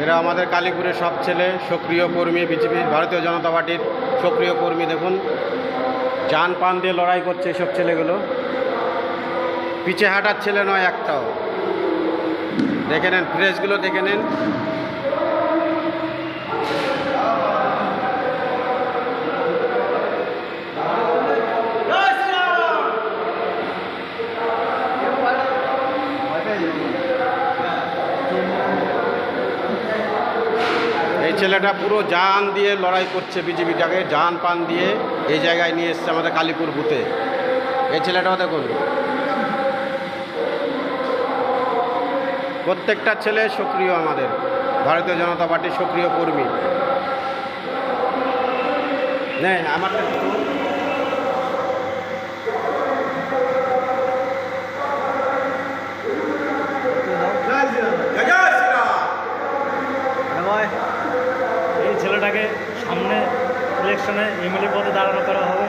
এরা আমাদের কালীপুরের সব ছেলে, সক্রিয় কর্মী, বিজেপি ভারতীয় জনতা পার্টির সক্রিয় কর্মী। দেখুন জান পান দিয়ে লড়াই করছে এসব ছেলেগুলো, পিছে হাঁটার ছেলে নয় একটাও। দেখে নেন ড্রেসগুলো, দেখে নেন। এই ছেলেটা পুরো জান দিয়ে লড়াই করছে বিজেপিটাকে, জান পান দিয়ে এই জায়গায় নিয়ে এসছে আমাদের কালীপুর বুথে। এই ছেলেটাও দেখুন, প্রত্যেকটা ছেলে সক্রিয় আমাদের ভারতীয় জনতা পার্টির সক্রিয় কর্মী। নে আমারটা এই ছেলেটাকে সামনে ইলেকশনে এমএলএ পদে দাঁড়ানো করা হবে।